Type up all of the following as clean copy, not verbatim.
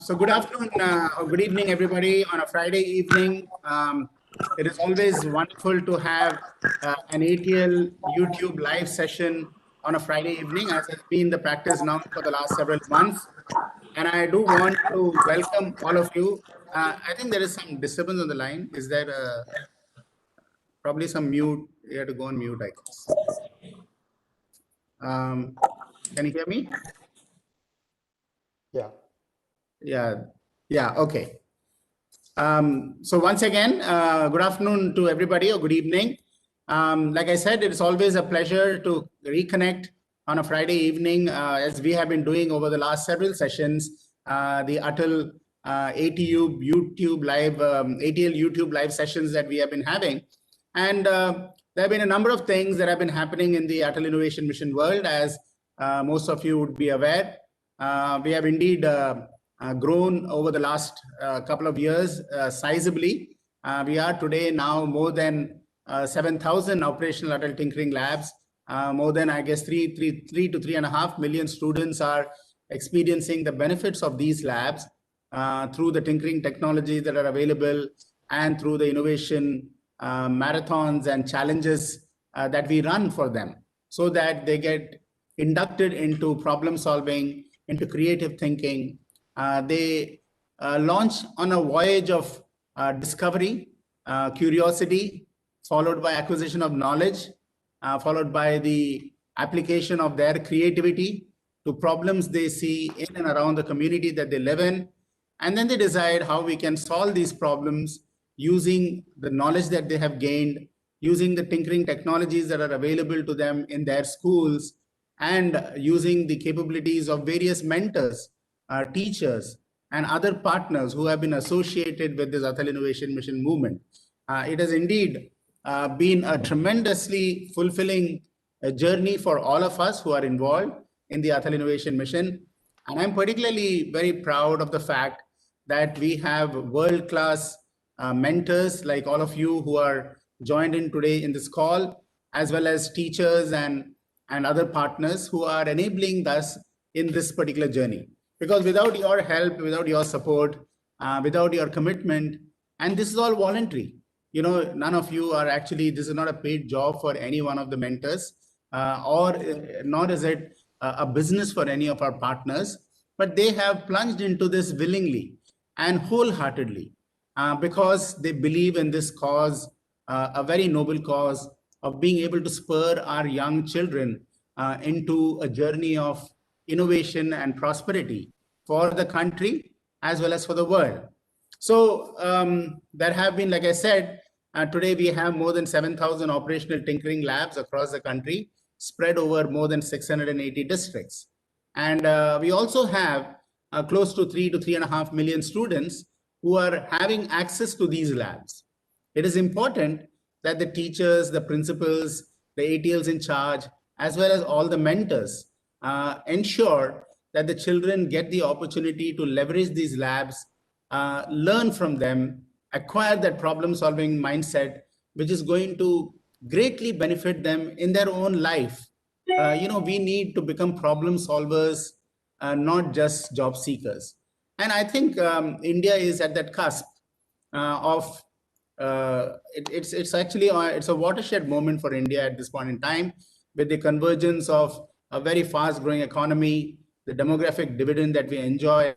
So good afternoon or good evening, everybody, on a Friday evening. It is always wonderful to have an ATL YouTube live session on a Friday evening, as has been the practice now for the last several months. And I do want to welcome all of you. I think there is some disturbance on the line. Is there probably some mute? You have to go on mute, I guess. Can you hear me? Yeah. Yeah, okay. So once again, good afternoon to everybody, or good evening. Like I said, it's always a pleasure to reconnect on a Friday evening, as we have been doing over the last several sessions, the ATL YouTube live sessions that we have been having. And there have been a number of things that have been happening in the ATL Innovation Mission world, as most of you would be aware. We have indeed grown over the last couple of years sizably. We are today now more than 7,000 operational adult tinkering labs. More than, I guess, 3 to 3.5 million students are experiencing the benefits of these labs through the tinkering technologies that are available and through the innovation marathons and challenges that we run for them, so that they get inducted into problem solving, into creative thinking. They launch on a voyage of discovery, curiosity, followed by acquisition of knowledge, followed by the application of their creativity to problems they see in and around the community that they live in. And then they decide how we can solve these problems using the knowledge that they have gained, using the tinkering technologies that are available to them in their schools, and using the capabilities of various mentors, teachers, and other partners who have been associated with this ATL Innovation Mission movement. It has indeed been a tremendously fulfilling journey for all of us who are involved in the ATL Innovation Mission. And I'm particularly very proud of the fact that we have world-class mentors like all of you who are joined in today in this call, as well as teachers and other partners who are enabling us in this particular journey. Because without your help, without your support, without your commitment, and this is all voluntary. You know, none of you are actually, this is not a paid job for any one of the mentors, or nor is it a business for any of our partners, but they have plunged into this willingly and wholeheartedly because they believe in this cause, a very noble cause of being able to spur our young children into a journey of innovation and prosperity for the country as well as for the world. So there have been, like I said, today we have more than 7,000 operational tinkering labs across the country, spread over more than 680 districts. And we also have close to 3 to 3.5 million students who are having access to these labs. It is important that the teachers, the principals, the ATLs in charge, as well as all the mentors ensure that the children get the opportunity to leverage these labs, learn from them, acquire that problem-solving mindset, which is going to greatly benefit them in their own life. We need to become problem solvers, not just job seekers. And I think India is at that cusp of it's actually it's a watershed moment for India at this point in time, with the convergence of a very fast-growing economy, the demographic dividend that we enjoy,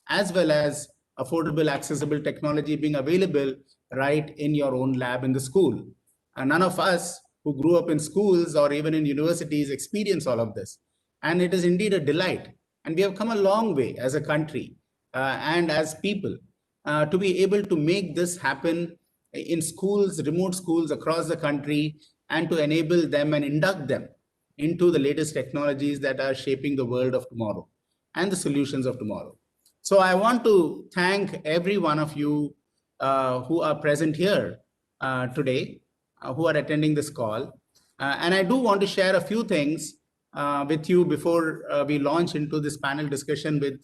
as well as affordable, accessible technology being available right in your own lab in the school. And none of us who grew up in schools or even in universities experience all of this. And it is indeed a delight. And we have come a long way as a country and as people to be able to make this happen in schools, remote schools across the country, and to enable them and induct them into the latest technologies that are shaping the world of tomorrow and the solutions of tomorrow. So I want to thank every one of you who are present here today, who are attending this call. And I do want to share a few things with you before we launch into this panel discussion with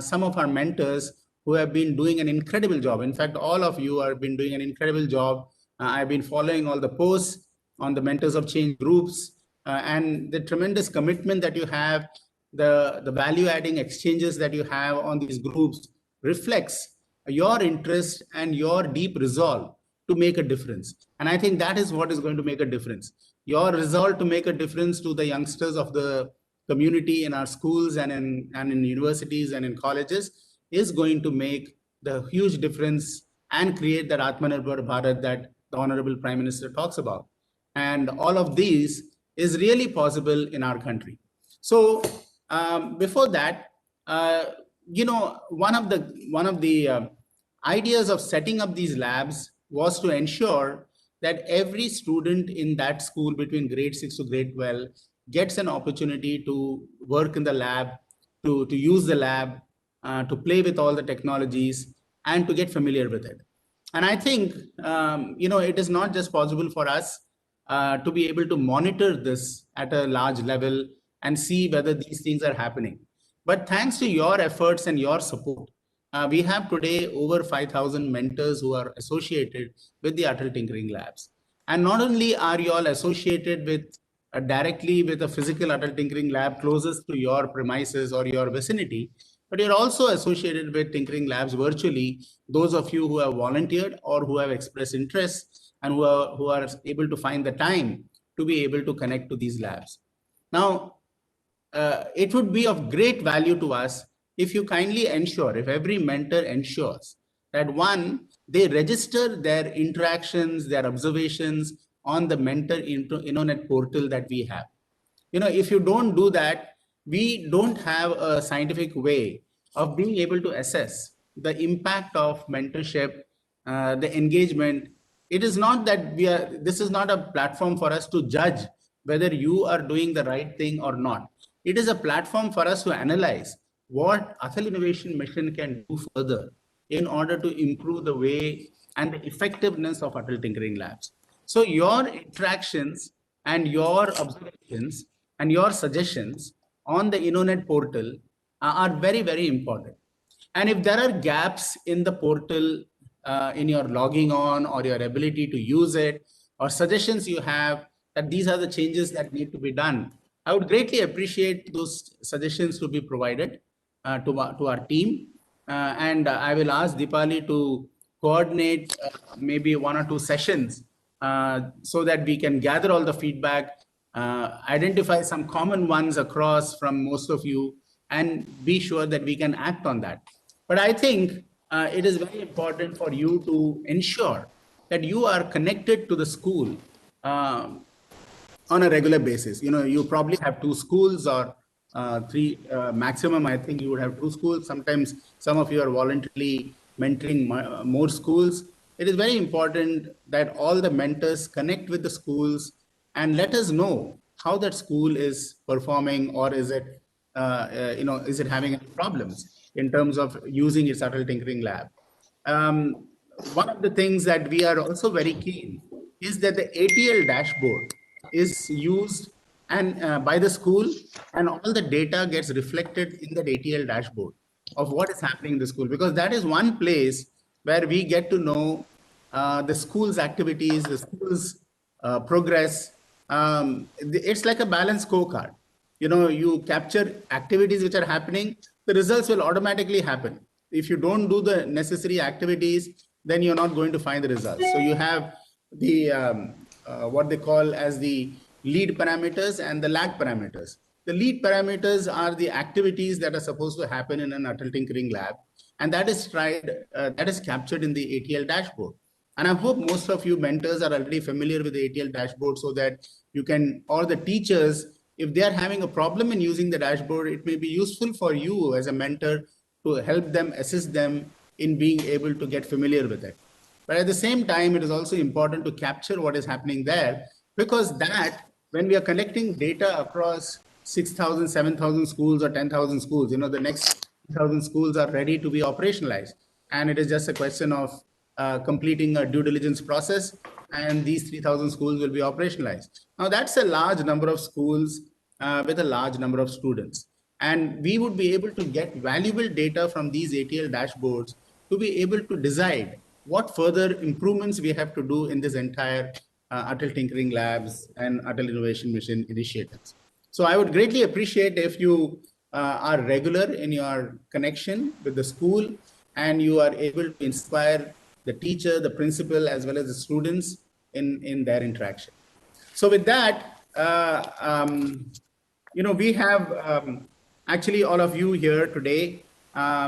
some of our mentors who have been doing an incredible job. In fact, all of you have been doing an incredible job. I've been following all the posts on the Mentors of Change groups and the tremendous commitment that you have, the value-adding exchanges that you have on these groups reflects your interest and your deep resolve to make a difference. And I think that is what is going to make a difference. Your resolve to make a difference to the youngsters of the community in our schools and in universities and in colleges is going to make the huge difference and create that Atmanirbhar Bharat that the Honorable Prime Minister talks about. And all of these is really possible in our country. So before that, one of the ideas of setting up these labs was to ensure that every student in that school between grade 6 to grade 12 gets an opportunity to work in the lab, to use the lab, to play with all the technologies, and to get familiar with it. And I think, it is not just possible for us to be able to monitor this at a large level and see whether these things are happening. But thanks to your efforts and your support, we have today over 5,000 mentors who are associated with the Atal Tinkering Labs. And not only are you all associated with directly with a physical Atal Tinkering Lab closest to your premises or your vicinity, but you're also associated with Tinkering Labs virtually, those of you who have volunteered or who have expressed interest and who are able to find the time to be able to connect to these labs. Now, it would be of great value to us if you kindly ensure, if every mentor ensures that one, they register their interactions, their observations on the mentor Innonet portal that we have. If you don't do that, we don't have a scientific way of being able to assess the impact of mentorship, the engagement. It is not that this is not a platform for us to judge whether you are doing the right thing or not. It is a platform for us to analyze what Atal Innovation Mission can do further in order to improve the way and the effectiveness of Atal Tinkering Labs. So your interactions and your observations and your suggestions on the Innonet portal are very, very important. And if there are gaps in the portal, in your logging on or your ability to use it, or suggestions you have that these are the changes that need to be done, I would greatly appreciate those suggestions to be provided to our team. And I will ask Deepali to coordinate maybe 1 or 2 sessions so that we can gather all the feedback, identify some common ones across from most of you, and be sure that we can act on that. But I think it is very important for you to ensure that you are connected to the school on a regular basis. You probably have 2 schools or 3 maximum. I think you would have 2 schools. Sometimes some of you are voluntarily mentoring more schools. It is very important that all the mentors connect with the schools and let us know how that school is performing, or is it, is it having any problems in terms of using its Atal Tinkering Lab. One of the things that we are also very keen is that the ATL dashboard is used and by the school, and all the data gets reflected in that ATL dashboard of what is happening in the school, because that is one place where we get to know the school's activities, the school's progress. It's like a balanced scorecard. You capture activities which are happening, the results will automatically happen. If you don't do the necessary activities, then you're not going to find the results. So you have the what they call as the lead parameters and the lag parameters. The lead parameters are the activities that are supposed to happen in an Atal Tinkering Lab, and that is captured in the ATL dashboard. And I hope most of you mentors are already familiar with the ATL dashboard, so that you can, or the teachers, if they are having a problem in using the dashboard, it may be useful for you as a mentor to help them, assist them in being able to get familiar with it. But at the same time, it is also important to capture what is happening there, because that, when we are collecting data across 6,000, 7,000 schools or 10,000 schools, the next 1,000 schools are ready to be operationalized. And it is just a question of completing a due diligence process, and these 3,000 schools will be operationalized. Now, that's a large number of schools with a large number of students. And we would be able to get valuable data from these ATL dashboards to be able to decide what further improvements we have to do in this entire Atal Tinkering Labs and Atal Innovation Mission initiatives. So I would greatly appreciate if you are regular in your connection with the school, and you are able to inspire the teacher, the principal, as well as the students in their interaction. So with that, we have actually all of you here today.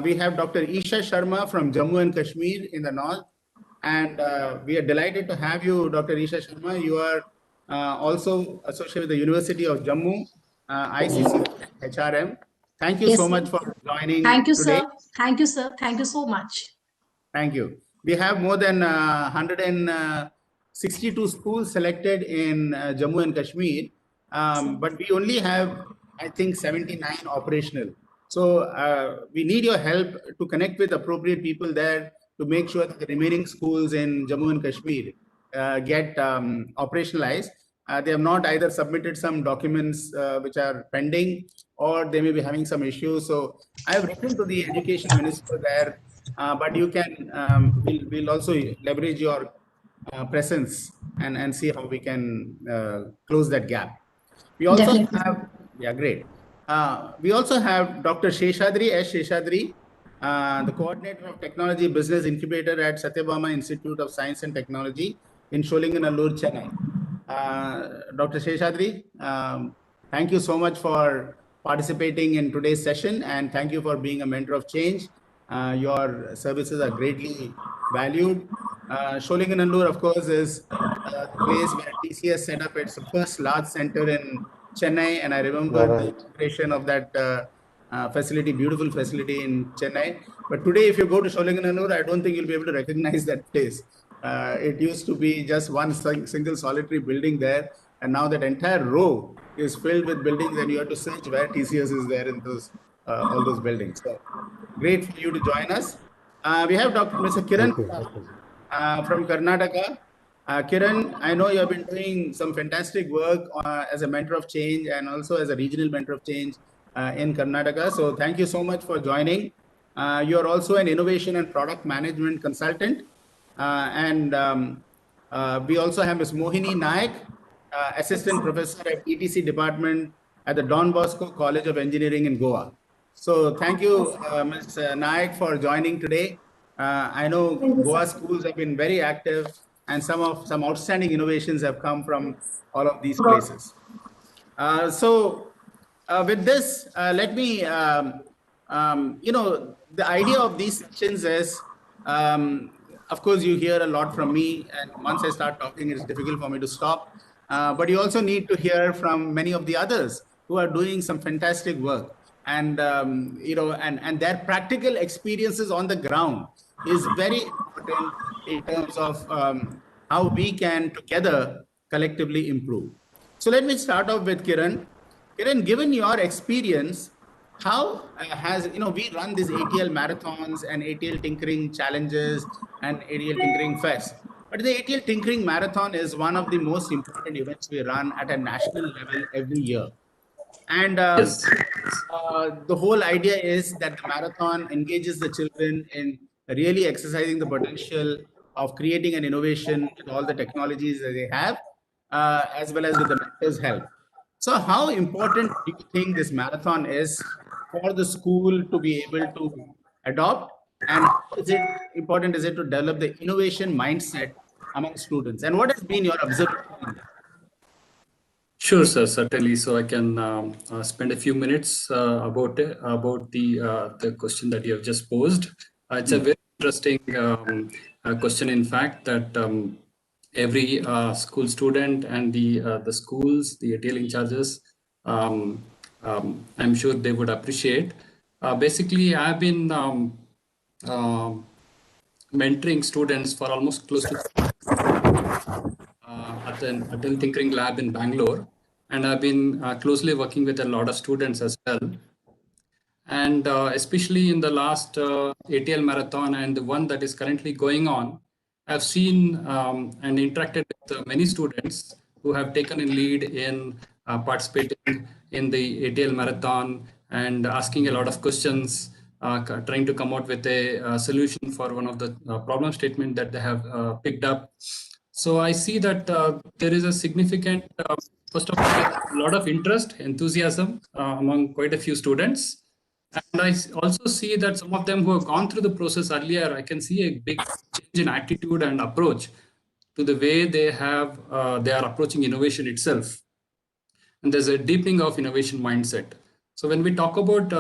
We have Dr. Isha Sharma from Jammu and Kashmir in the north. And we are delighted to have you, Dr. Isha Sharma. You are also associated with the University of Jammu, ICC HRM. Thank you so much for joining Thank you, today. sir. Thank you, sir. Thank you so much. Thank you. We have more than 162 schools selected in Jammu and Kashmir, but we only have, I think, 79 operational. So we need your help to connect with appropriate people there to make sure that the remaining schools in Jammu and Kashmir get operationalized. They have not either submitted some documents which are pending, or they may be having some issues. So I have written to the education minister there, but you can, we'll also leverage your presence and see how we can close that gap. We also Definitely. have, yeah, great. We also have Dr. Sheshadri S. Sheshadri, the coordinator of Technology Business Incubator at Satyabama Institute of Science and Technology in Sholinganallur, Chennai. Dr. Sheshadri, thank you so much for participating in today's session, and thank you for being a mentor of change. Your services are greatly valued. Sholinganallur, of course, is the place where TCS set up its first large center in Chennai, and I remember the operation of that facility, beautiful facility in Chennai. But today, if you go to Sholinganallur, I don't think you'll be able to recognize that place. It used to be just one single solitary building there, and now that entire row is filled with buildings, and you have to search where TCS is there in those all those buildings. So great for you to join us. We have Mr. Kiran from Karnataka. Kiran, I know you have been doing some fantastic work as a mentor of change and also as a regional mentor of change in Karnataka. So thank you so much for joining. You are also an innovation and product management consultant. We also have Ms. Mohini Naik, assistant professor at ETC department at the Don Bosco College of Engineering in Goa. So thank you, Ms. Naik, for joining today. I know Goa schools have been very active, and some outstanding innovations have come from all of these places. With this, let me, the idea of these sessions is, of course, you hear a lot from me, and once I start talking, it's difficult for me to stop. But you also need to hear from many of the others who are doing some fantastic work, and and their practical experiences on the ground is very important in terms of how we can together collectively improve. So let me start off with Kiran. Kiran, given your experience, how has, we run these ATL marathons and ATL tinkering challenges and ATL tinkering fest. But the ATL tinkering marathon is one of the most important events we run at a national level every year. And the whole idea is that the marathon engages the children in really exercising the potential of creating an innovation with all the technologies that they have, as well as with the mentors' help. So how important do you think this marathon is for the school to be able to adopt? And how important is it to develop the innovation mindset among students? And what has been your observation in that? Sure, sir, certainly. So I can spend a few minutes about the question that you have just posed. It's a very interesting question, in fact, that every school student and the schools, the ATL in charges, I'm sure they would appreciate. Basically, I've been mentoring students for almost close to at an ATL Tinkering Lab in Bangalore, and I've been closely working with a lot of students as well. And especially in the last ATL Marathon and the one that is currently going on, I've seen and interacted with many students who have taken a lead in participating in the ATL Marathon and asking a lot of questions, trying to come out with a solution for one of the problem statement that they have picked up. So I see that there is a significant, first of all, a lot of interest, enthusiasm among quite a few students. And I also see that some of them who have gone through the process earlier, I can see a big change in attitude and approach to the way they are approaching innovation itself. And there's a deepening of innovation mindset. So when we talk about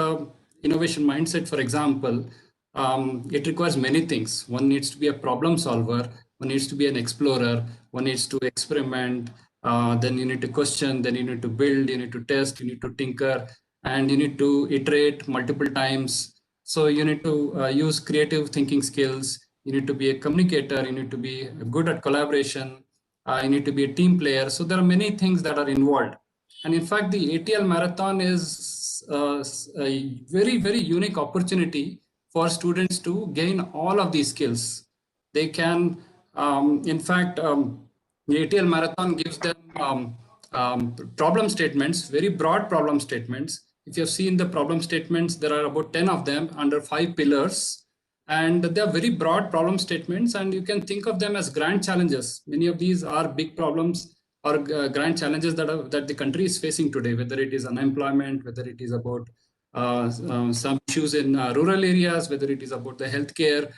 innovation mindset, for example, it requires many things. One needs to be a problem solver, one needs to be an explorer, one needs to experiment, then you need to question, then you need to build, you need to test, you need to tinker, and you need to iterate multiple times. So you need to use creative thinking skills, you need to be a communicator, you need to be good at collaboration, you need to be a team player. So there are many things that are involved. And in fact, the ATL Marathon is a very, very unique opportunity for students to gain all of these skills. They can, in fact, the ATL Marathon gives them problem statements, very broad problem statements. If you have seen the problem statements, there are about 10 of them under 5 pillars. And they are very broad problem statements, and you can think of them as grand challenges. Many of these are big problems or grand challenges that the country is facing today, whether it is unemployment, whether it is about some issues in rural areas, whether it is about the healthcare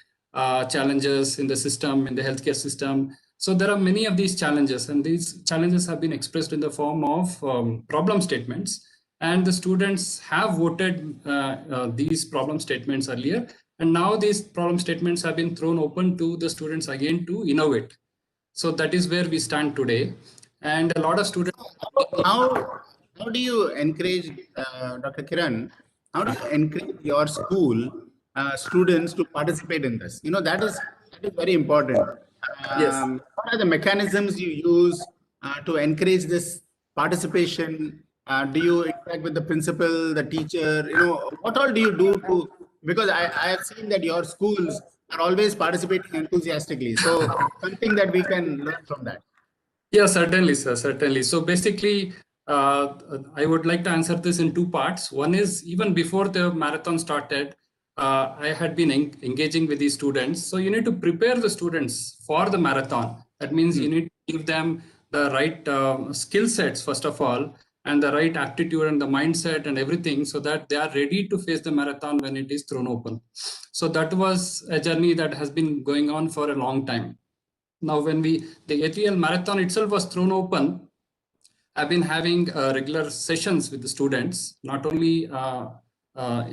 challenges in the system, in the healthcare system. So there are many of these challenges, and these challenges have been expressed in the form of problem statements. And the students have voted these problem statements earlier. And now these problem statements have been thrown open to the students again to innovate. So that is where we stand today. And a lot of students. How do you encourage, Dr. Kiran, how do you encourage your school students to participate in this? You know, that is very important. Yes. What are the mechanisms you use to encourage this participation? Do you interact with the principal, the teacher? You know, what all do you do to, because I have seen that your schools are always participating enthusiastically. So something that we can learn from that. Yeah, certainly, sir. Certainly. So basically, I would like to answer this in two parts. One is, even before the marathon started, I had been engaging with these students. So you need to prepare the students for the marathon. That means you need to give them the right skill sets, first of all, and the right attitude and the mindset and everything, so that they are ready to face the marathon when it is thrown open. So that was a journey that has been going on for a long time. Now, when the ATL Marathon itself was thrown open, I've been having regular sessions with the students, not only in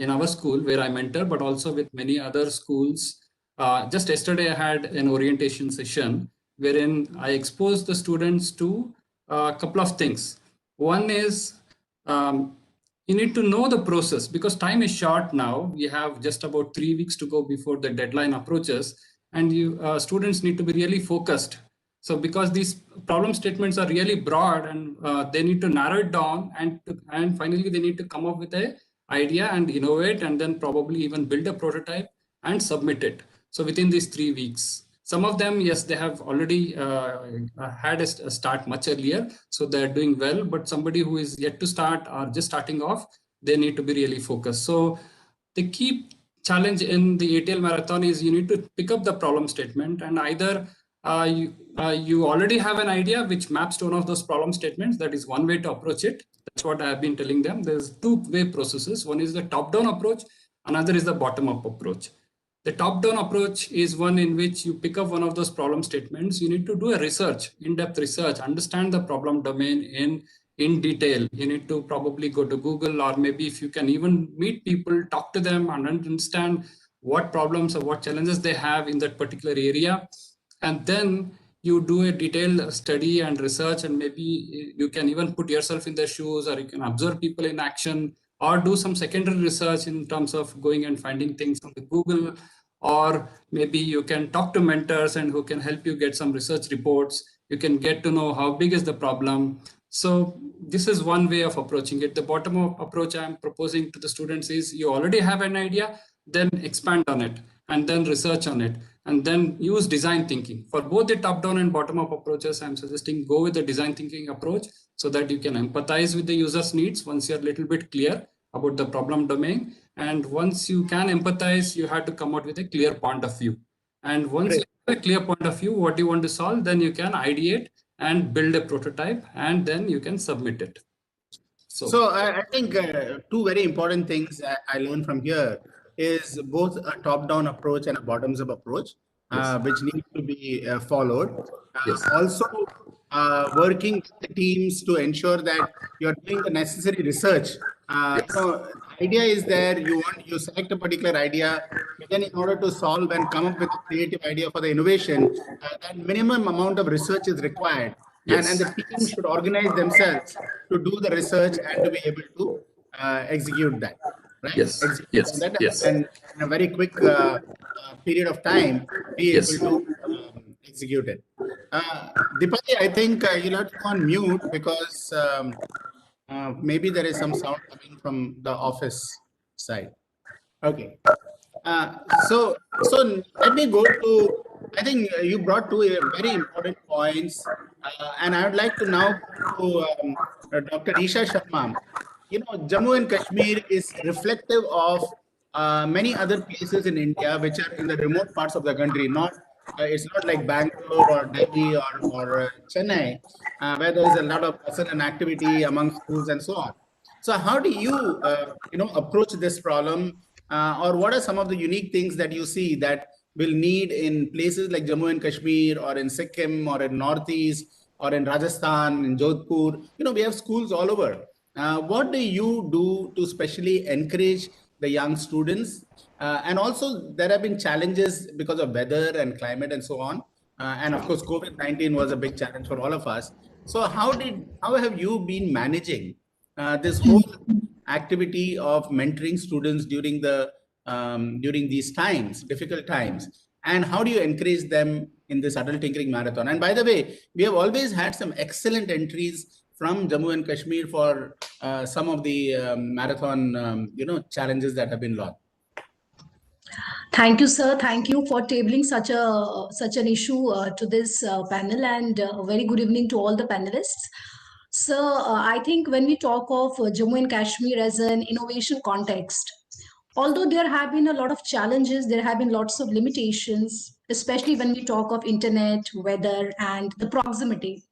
our school where I mentor, but also with many other schools. Just yesterday, I had an orientation session wherein I exposed the students to a couple of things. One is you need to know the process, because time is short now. We have just about 3 weeks to go before the deadline approaches, and you students need to be really focused. So because these problem statements are really broad, and they need to narrow it down, and finally they need to come up with an idea and innovate, and then probably even build a prototype and submit it. So within these 3 weeks. Some of them, yes, they have already had a start much earlier, so they're doing well. But somebody who is yet to start or just starting off, they need to be really focused. So the key challenge in the ATL Marathon is you need to pick up the problem statement, and either you already have an idea which maps to one of those problem statements. That is one way to approach it. That's what I have been telling them. There's two-way processes. One is the top-down approach, another is the bottom-up approach. The top-down approach is one in which you pick up one of those problem statements. You need to do a research, in-depth research, understand the problem domain in detail. You need to probably go to Google, or maybe if you can even meet people, talk to them and understand what problems or what challenges they have in that particular area. And then you do a detailed study and research, and maybe you can even put yourself in their shoes, or you can observe people in action, or do some secondary research in terms of going and finding things on the Google, or maybe you can talk to mentors and who can help you get some research reports. You can get to know how big is the problem. So this is one way of approaching it. The bottom-up approach I'm proposing to the students is you already have an idea, then expand on it, and then research on it, and then use design thinking. For both the top-down and bottom-up approaches, I'm suggesting go with the design thinking approach, so that you can empathize with the user's needs once you're a little bit clear about the problem domain. And once you can empathize, you have to come out with a clear point of view. And once you have a clear point of view, what you want to solve, then you can ideate and build a prototype, and then you can submit it. So I think two very important things I learned from here is both a top-down approach and a bottoms-up approach, Yes. which need to be followed. Yes. Also, working with the teams to ensure that you're doing the necessary research. The idea is there. You select a particular idea, but then in order to solve and come up with a creative idea for the innovation, that minimum amount of research is required, and Yes. the team should organize themselves to do the research and to be able to execute that, right? Yes. Execute on Yes. that, Yes. and in a very quick period of time, be able Yes. to execute it. Dipali, I think you'll have to go on mute because maybe there is some sound coming from the office side. Okay. So let me go to, I think you brought two very important points, and I would like to now go to Dr. Isha Sharma. Jammu and Kashmir is reflective of many other places in India, which are in the remote parts of the country. It's not like Bangalore or Delhi or Chennai, where there is a lot of hustle and activity among schools and so on. So how do you, approach this problem, or what are some of the unique things that you see that will need in places like Jammu and Kashmir or in Sikkim or in Northeast or in Rajasthan, in Jodhpur? We have schools all over. What do you do to specially encourage the young students? And also, there have been challenges because of weather and climate and so on. And of course, COVID-19 was a big challenge for all of us. So how have you been managing this whole activity of mentoring students during these times, difficult times, and how do you encourage them in this adult tinkering marathon? And by the way, we have always had some excellent entries from Jammu and Kashmir for some of the marathon challenges that have been launched. Thank you, sir. Thank you for tabling such an issue to this panel, and a very good evening to all the panelists. So, I think when we talk of Jammu and Kashmir as an innovation context, although there have been a lot of challenges, there have been lots of limitations, especially when we talk of internet, weather, and the proximity.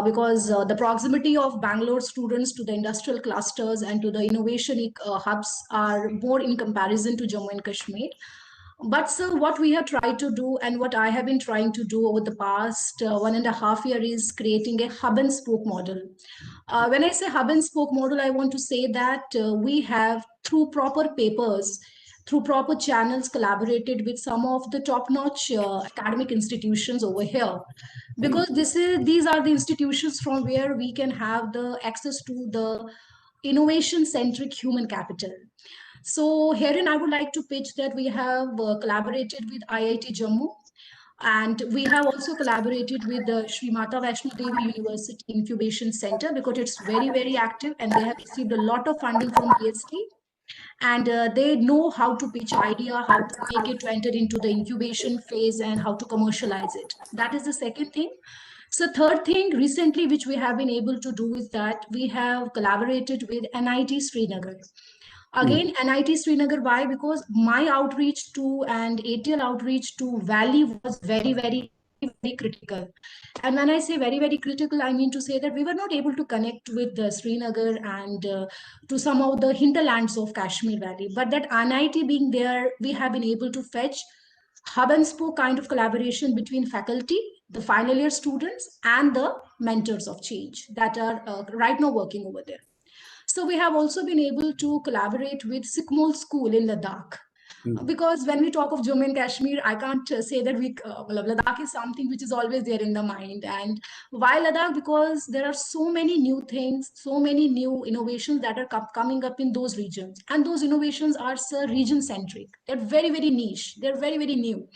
Because the proximity of Bangalore students to the industrial clusters and to the innovation hubs are more in comparison to Jammu and Kashmir. But sir, what we have tried to do and what I have been trying to do over the past 1.5 years is creating a hub and spoke model. When I say hub and spoke model, I want to say that we have, through proper papers, through proper channels, collaborated with some of the top-notch academic institutions over here, because these are the institutions from where we can have the access to the innovation-centric human capital. So herein, I would like to pitch that we have collaborated with IIT Jammu, and we have also collaborated with the Sri Mata Vaishno Devi University Incubation Center, because it's very, very active and they have received a lot of funding from BST. And they know how to pitch idea, how to make it to enter into the incubation phase, and how to commercialize it. That is the second thing. So third thing recently, which we have been able to do, is that we have collaborated with NIT Srinagar. Again, NIT Srinagar, why? Because my outreach to and ATL outreach to Valley was very, very, very critical. And when I say very, very critical, I mean to say that we were not able to connect with Srinagar and to some of the hinterlands of Kashmir Valley. But that NIT being there, we have been able to fetch hub and spoke kind of collaboration between faculty, the final year students, and the mentors of change that are right now working over there. So we have also been able to collaborate with Sikmol School in Ladakh. Because when we talk of Jammu and Kashmir, I can't say that Ladakh is something which is always there in the mind. And why Ladakh? Because there are so many new things, so many new innovations that are coming up in those regions. And those innovations are region-centric. They're very, very niche. They're very, very new.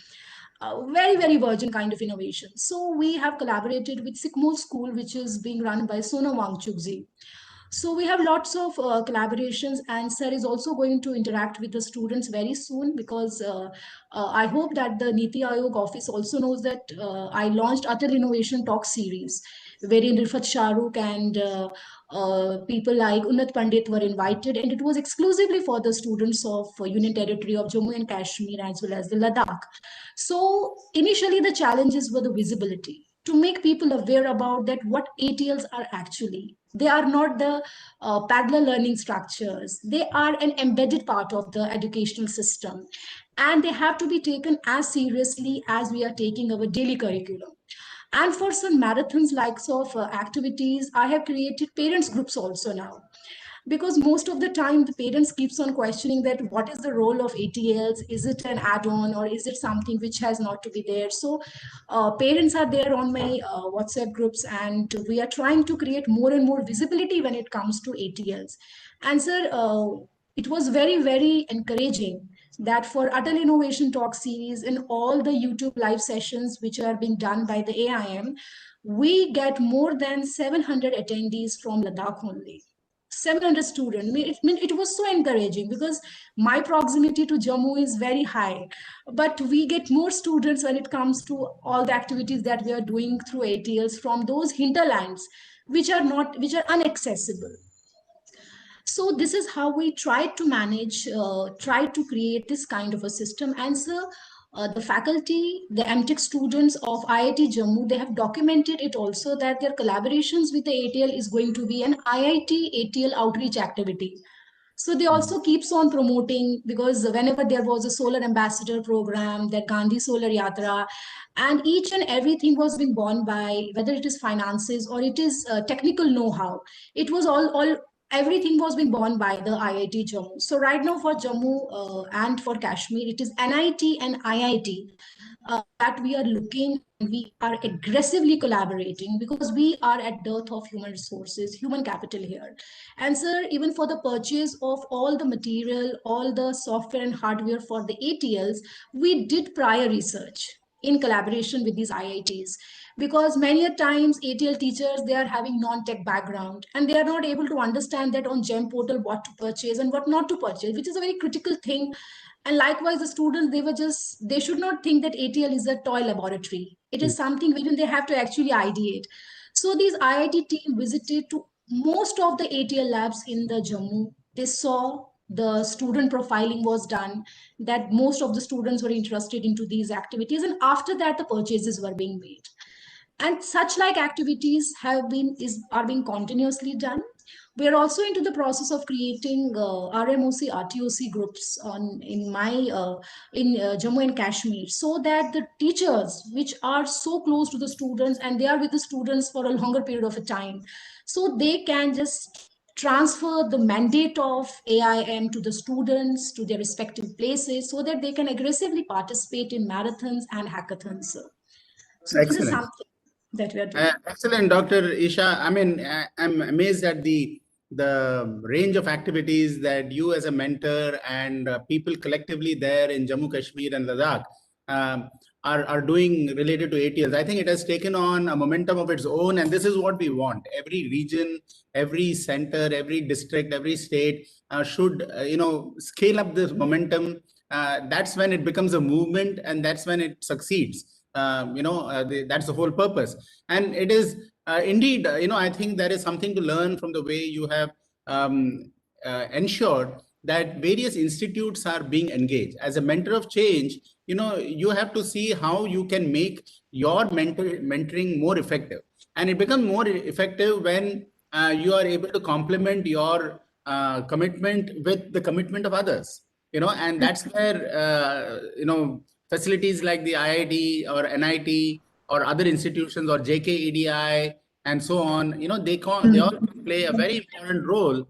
Very, very virgin kind of innovation. So we have collaborated with Sikmol School, which is being run by Sona Wangchukji. So we have lots of collaborations, and sir is also going to interact with the students very soon, because I hope that the Niti Aayog office also knows that I launched Atal Innovation Talk series, wherein Rifat Shahrukh and people like Unnat Pandit were invited, and it was exclusively for the students of Union Territory of Jammu and Kashmir as well as the Ladakh. So initially the challenges were the visibility, to make people aware about that what ATLs are actually, They are not the parallel learning structures. They are an embedded part of the educational system. And they have to be taken as seriously as we are taking our daily curriculum. And for some marathons likes of activities, I have created parents groups also now, because most of the time the parents keeps on questioning that what is the role of ATLs, is it an add-on or is it something which has not to be there. So parents are there on my WhatsApp groups, and we are trying to create more and more visibility when it comes to ATLs. And sir, it was very very encouraging that for Atal Innovation Talk series in all the YouTube live sessions which are being done by the AIM, we get more than 700 attendees from Ladakh only. 700 students. It was so encouraging because my proximity to Jammu is very high, but we get more students when it comes to all the activities that we are doing through ATLs from those hinterlands which are inaccessible. So this is how we try to manage, try to create this kind of a system. And so the faculty, the MTech students of IIT Jammu, they have documented it also that their collaborations with the ATL is going to be an IIT ATL outreach activity. So they also keeps on promoting, because whenever there was a solar ambassador program, that Gandhi Solar Yatra, and each and everything was being borne by, whether it is finances or it is technical know-how, it was all everything was being borne by the IIT Jammu. So right now for Jammu and for Kashmir, it is NIT and IIT that we are looking, and we are aggressively collaborating because we are at dearth of human resources, human capital here. And sir, even for the purchase of all the material, all the software and hardware for the ATLs, we did prior research in collaboration with these IITs, because many a times ATL teachers, they are having non-tech background and they are not able to understand that on GEM portal what to purchase and what not to purchase, which is a very critical thing. And likewise the students, they should not think that ATL is a toy laboratory. It is something wherein they have to actually ideate. So these IIT team visited to most of the ATL labs in the Jammu. They saw the student profiling was done, that most of the students were interested into these activities, and after that the purchases were being made. And such like activities are being continuously done. We are also into the process of creating RMOC, RTOC groups in Jammu and Kashmir, so that the teachers, which are so close to the students and they are with the students for a longer period of a time, so they can just transfer the mandate of AIM to the students, to their respective places, so that they can aggressively participate in marathons and hackathons. So this is Excellent. something that we are doing. Excellent, Dr. Isha. I mean, I'm amazed at the range of activities that you as a mentor and people collectively there in Jammu, Kashmir and Ladakh are doing related to ATLs. I think it has taken on a momentum of its own, and this is what we want. Every region, every center, every district, every state should scale up this momentum. That's when it becomes a movement, and that's when it succeeds. That's the whole purpose. And it is indeed, I think there is something to learn from the way you have ensured that various institutes are being engaged. As a mentor of change, you have to see how you can make your mentoring more effective. And it becomes more effective when you are able to complement your commitment with the commitment of others, and that's where, facilities like the IIT or NIT or other institutions or JKEDI and so on, they all play a very important role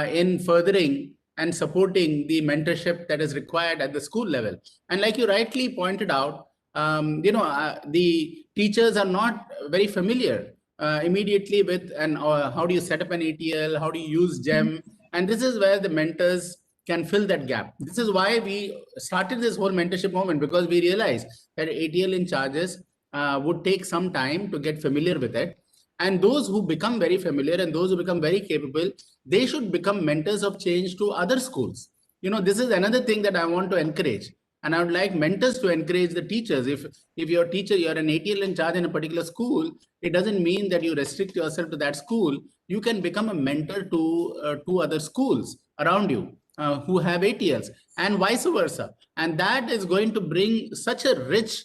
in furthering and supporting the mentorship that is required at the school level. And like you rightly pointed out, the teachers are not very familiar immediately with how do you set up an ATL, how do you use GEM, and this is where the mentors can fill that gap. This is why we started this whole mentorship movement, because we realized that ATL in charges would take some time to get familiar with it. And those who become very familiar and those who become very capable, they should become mentors of change to other schools. This is another thing that I want to encourage. And I would like mentors to encourage the teachers. If you're a teacher, you're an ATL in charge in a particular school, it doesn't mean that you restrict yourself to that school. You can become a mentor to other schools around you who have ATLs, and vice versa. And that is going to bring such a rich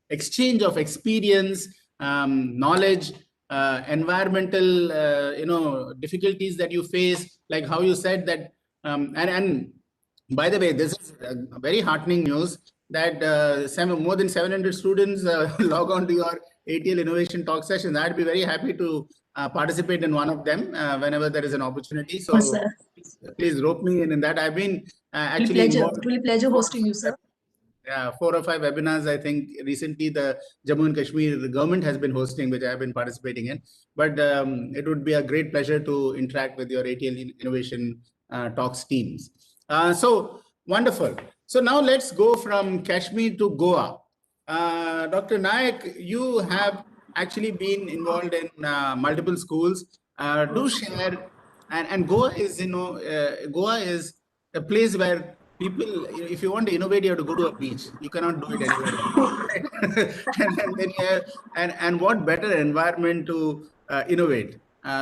exchange of experience, knowledge, environmental, difficulties that you face, like how you said that, and by the way, this is very heartening news that more than 700 students log on to your ATL Innovation Talk sessions. I'd be very happy to participate in one of them whenever there is an opportunity. So sir. please rope me in that. I've been actually Pleasure. involved. It will be pleasure hosting you, sir. 4 or 5 webinars, I think recently the Jammu and Kashmir government has been hosting, which I have been participating in. But it would be a great pleasure to interact with your ATL Innovation Talks teams. So wonderful. So now let's go from Kashmir to Goa. Dr. Nayak, you have actually been involved in multiple schools. Do share, and Goa is, Goa is a place where people, if you want to innovate, you have to go to a beach. You cannot do it anywhere else. and then and what better environment to innovate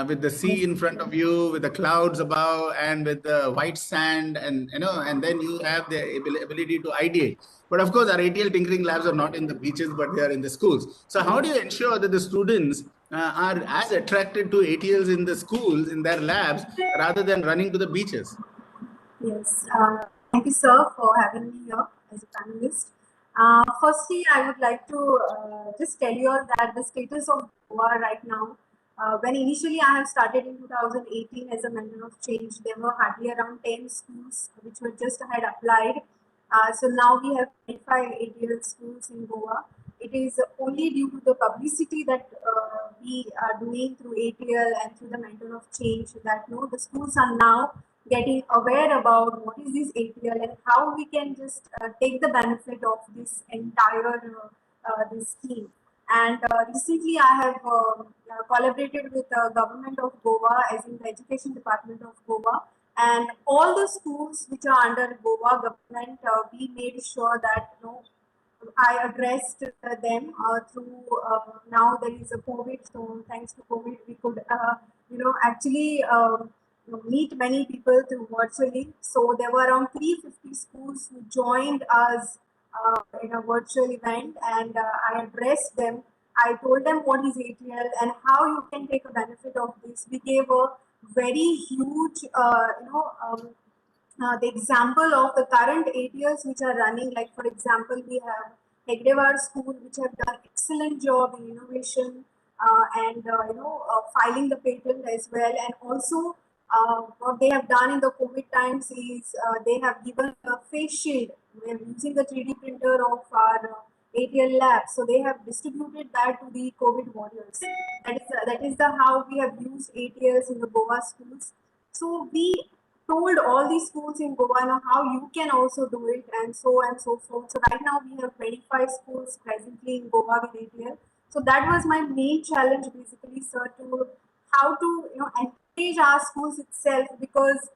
with the sea in front of you, with the clouds above, and with the white sand, and and then you have the ability to ideate. But of course, our ATL tinkering labs are not in the beaches, but they are in the schools. So how do you ensure that the students are as attracted to ATLs in the schools, in their labs, rather than running to the beaches? Yes, thank you, sir, for having me here as a panelist. Firstly, I would like to just tell you all that the status of Goa right now, when initially I have started in 2018 as a mentor of change, there were hardly around 10 schools which were just had applied. So now we have 25 ATL schools in Goa. It is only due to the publicity that we are doing through ATL and through the mentor of change that the schools are now getting aware about what is this ATL and how we can just take the benefit of this entire this scheme. And recently I have collaborated with the government of Goa, as in the education department of Goa, and all the schools which are under Goa government, we made sure that I addressed them through now there is a COVID, so thanks to COVID we could actually meet many people through virtually. So there were around 350 schools who joined us in a virtual event, and I addressed them. I told them what is ATL and how you can take a benefit of this. We gave a very huge, the example of the current ATLs which are running. Like for example, we have Hegdewar School, which have done excellent job in innovation and filing the patent as well, and also what they have done in the COVID times is they have given a face shield. We are using the 3D printer of our ATL lab, so they have distributed that to the COVID warriors. That is the how we have used ATLs in the Goa schools. So we told all these schools in Goa now how you can also do it, and so forth. So right now we have 25 schools presently in Goa with ATL. So that was my main challenge basically, sir, to how to encourage our schools itself, because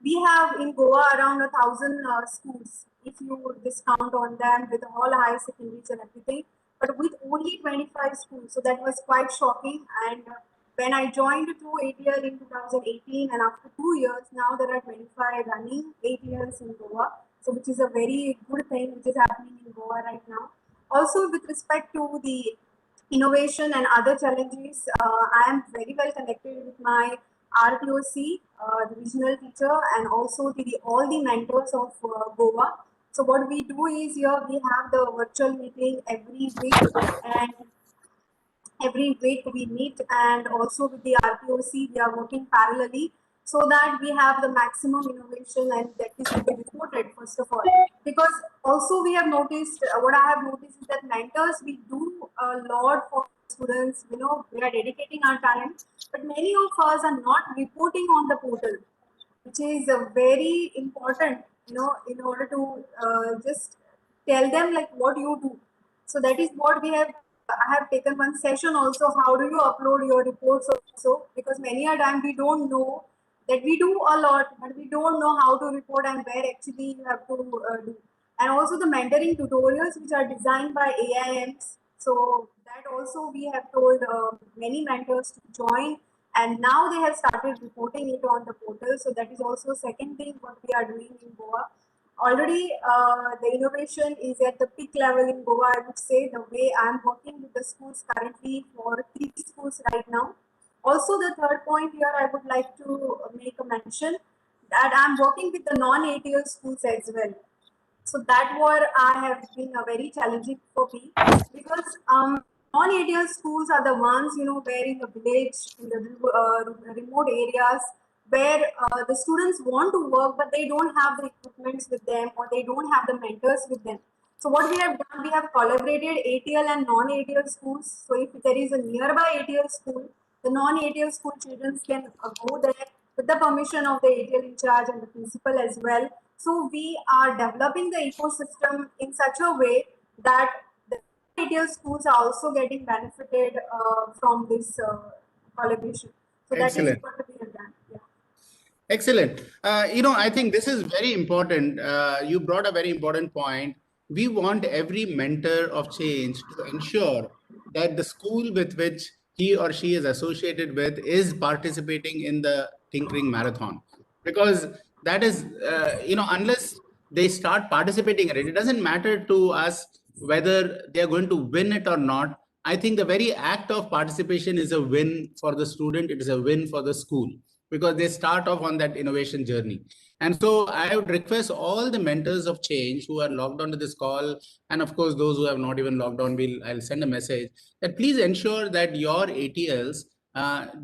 we have in Goa around 1,000 schools if you discount on them with all high secondaries and everything, but with only 25 schools. So that was quite shocking. And when I joined through ATL in 2018, and after 2 years, now there are 25 running ATLs in Goa. So which is a very good thing which is happening in Goa right now. Also with respect to the innovation and other challenges, I am very well connected with my RTOC, the regional teacher, and also all the mentors of Goa. So what we do is here we have the virtual meeting every week, and every week we meet, and also with the RTOC we are working parallelly so that we have the maximum innovation and that is to be reported first of all. Because also we have noticed, what I have noticed is that mentors, we do a lot for students, we are dedicating our time, but many of us are not reporting on the portal, which is very important, in order to just tell them like what you do. So that is what we have. I have taken one session also. How do you upload your reports also? Because many a time we don't know that we do a lot, but we don't know how to report and where actually you have to do. And also the mentoring tutorials which are designed by AIMs. So that also we have told many mentors to join, and now they have started reporting it on the portal. So that is also second thing what we are doing in Goa. Already, the innovation is at the peak level in Goa, I would say, the way I'm working with the schools currently for 3 schools right now. Also, the third point here, I would like to make a mention that I'm working with the non-ATL schools as well. So that were I have been a very challenging for me because non-ATL schools are the ones where in the village, in the remote areas where the students want to work but they don't have the equipments with them or they don't have the mentors with them. So what we have done, we have collaborated ATL and non-ATL schools. So if there is a nearby ATL school, the non-ATL school children can go there with the permission of the ATL in charge and the principal as well. So we are developing the ecosystem in such a way that the ATL schools are also getting benefited from this collaboration. So that is Excellent. what we have done. Yeah. Excellent. I think this is very important. You brought a very important point. We want every mentor of change to ensure that the school with which he or she is associated with is participating in the tinkering marathon, because that is, unless they start participating in it, it doesn't matter to us whether they are going to win it or not. I think the very act of participation is a win for the student. It is a win for the school, because they start off on that innovation journey. And so I would request all the mentors of change who are logged onto this call, and of course those who have not even logged on, I'll send a message that please ensure that your ATLs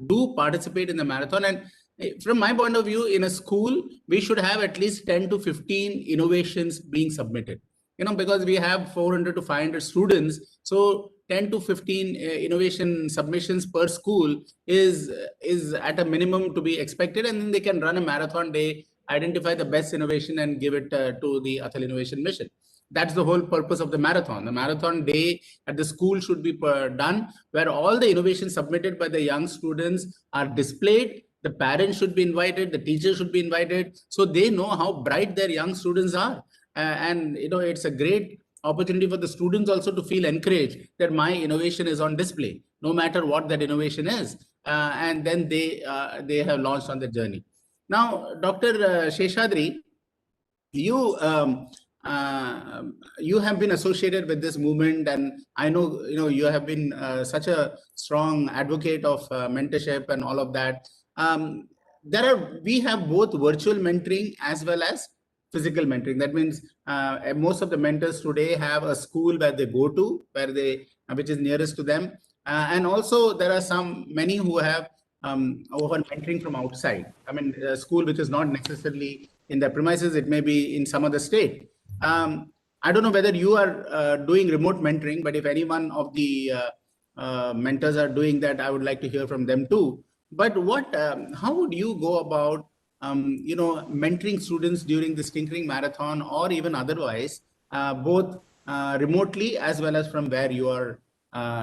do participate in the marathon. And from my point of view, in a school, we should have at least 10 to 15 innovations being submitted, because we have 400 to 500 students. So 10 to 15 innovation submissions per school is at a minimum to be expected, and then they can run a marathon day, identify the best innovation and give it to the ATL Innovation Mission. That's the whole purpose of the marathon. The marathon day at the school should be done where all the innovations submitted by the young students are displayed. The parents should be invited, the teachers should be invited, so they know how bright their young students are. And it's a great opportunity for the students also to feel encouraged that my innovation is on display, no matter what that innovation is. And then they have launched on the journey. Now, Dr. Sheshadri, you you have been associated with this movement, and I know you have been such a strong advocate of mentorship and all of that. We have both virtual mentoring as well as physical mentoring. That means most of the mentors today have a school where they go to, which is nearest to them, and also there are many who have who are mentoring from outside. I mean, a school which is not necessarily in their premises, it may be in some other state. I don't know whether you are doing remote mentoring, but if any one of the mentors are doing that, I would like to hear from them too. But how would you go about, mentoring students during this tinkering marathon, or even otherwise, both remotely as well as from where you are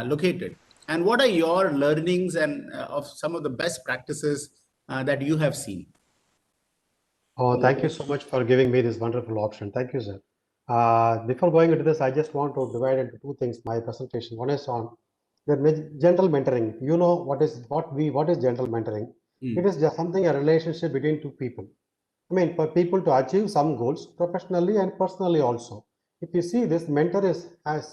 located? And what are your learnings and of some of the best practices that you have seen? Oh, thank you so much for giving me this wonderful option. Thank you, sir. Before going into this, I just want to divide into two things, my presentation. One is on the gentle mentoring. You know what is gentle mentoring? It is just something, a relationship between two people. I mean, for people to achieve some goals professionally and personally also. If you see, this mentor is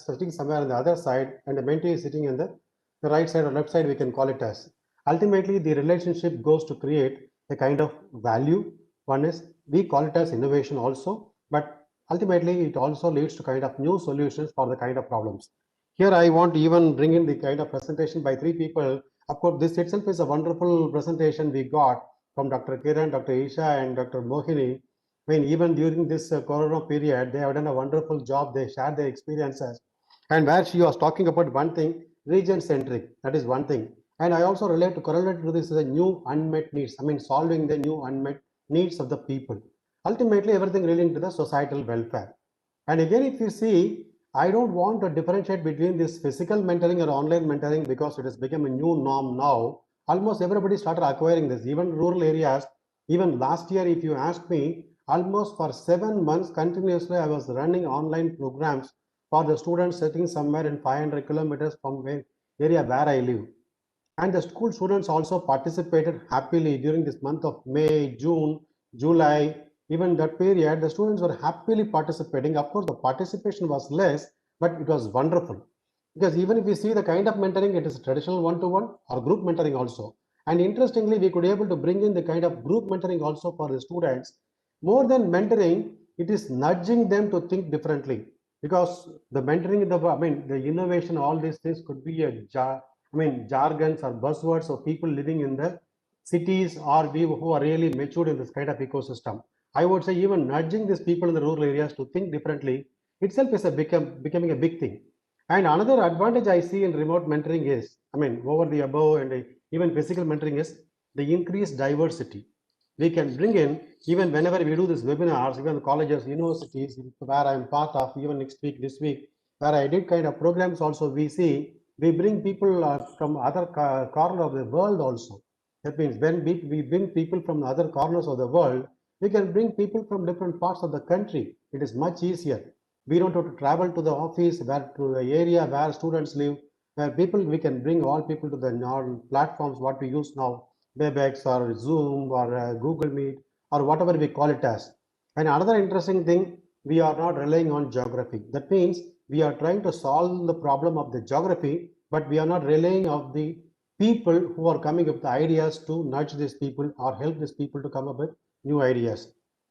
sitting somewhere on the other side and the mentee is sitting in the right side or left side, we can call it as. Ultimately, the relationship goes to create a kind of value. One is, we call it as innovation also, but ultimately it also leads to kind of new solutions for the kind of problems. Here I want to even bring in the kind of presentation by three people. Of course, this itself is a wonderful presentation we got from Dr. Kiran, Dr. Isha, and Dr. Mohini. I mean, even during this Corona period, they have done a wonderful job. They shared their experiences. And where she was talking about one thing, region centric, that is one thing. And I also correlate to this as a new unmet needs. I mean, solving the new unmet needs of the people. Ultimately, everything relating to the societal welfare. And again, if you see, I don't want to differentiate between this physical mentoring or online mentoring because it has become a new norm now. Almost everybody started acquiring this, even rural areas. Even last year, if you ask me, almost for 7 months continuously, I was running online programs for the students sitting somewhere in 500 kilometers from the area where I live. And the school students also participated happily during this month of May, June, July, even that period, the students were happily participating. Of course, the participation was less, but it was wonderful. Because even if we see the kind of mentoring, it is traditional one-to-one or group mentoring also. And interestingly, we could able to bring in the kind of group mentoring also for the students. More than mentoring, it is nudging them to think differently. Because the mentoring, the innovation, all these things could be jargons or buzzwords of people living in the cities or we who are really matured in this kind of ecosystem. I would say even nudging these people in the rural areas to think differently itself is becoming a big thing. And another advantage I see in remote mentoring is, over the above and even physical mentoring is the increased diversity. We can bring in, even whenever we do these webinars, even colleges, universities, where I'm part of, even next week, this week, where I did kind of programs also, we bring people from other corner of the world also. That means when we bring people from other corners of the world, we can bring people from different parts of the country. It is much easier. We don't have to travel to the office, where to the area where students live, where we can bring all people to the platforms what we use now, Webex or Zoom or Google Meet or whatever we call it as. And another interesting thing, we are not relying on geography. That means we are trying to solve the problem of the geography, but we are not relying on the people who are coming up with the ideas to nudge these people or help these people to come up with new ideas.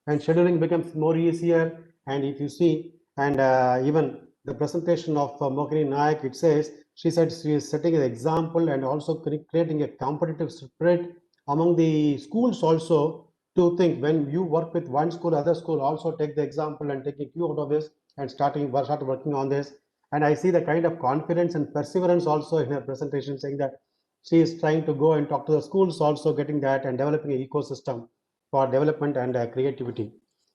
And scheduling becomes more easier. And if you see, and even the presentation of Mohini Nayak, it says, she said she is setting an example and also creating a competitive spirit among the schools also, to think when you work with one school, other school also take the example and take a cue out of this and start working on this. And I see the kind of confidence and perseverance also in her presentation, saying that she is trying to go and talk to the schools also, getting that and developing an ecosystem for development and creativity.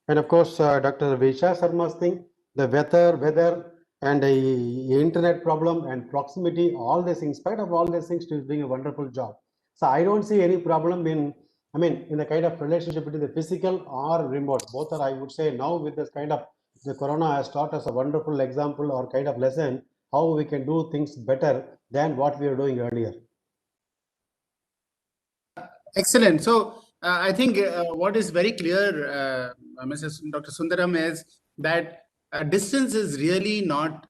And of course, Dr. Visha Sharma's thing, the weather and the internet problem and proximity, all this, in spite of all these things, she is doing a wonderful job. So I don't see any problem in the kind of relationship between the physical or remote. Both are, I would say, now with this kind of, the corona has taught us a wonderful example or kind of lesson, how we can do things better than what we were doing earlier. Excellent. So I think what is very clear, Mrs. Dr. Sundaram, is that distance is really not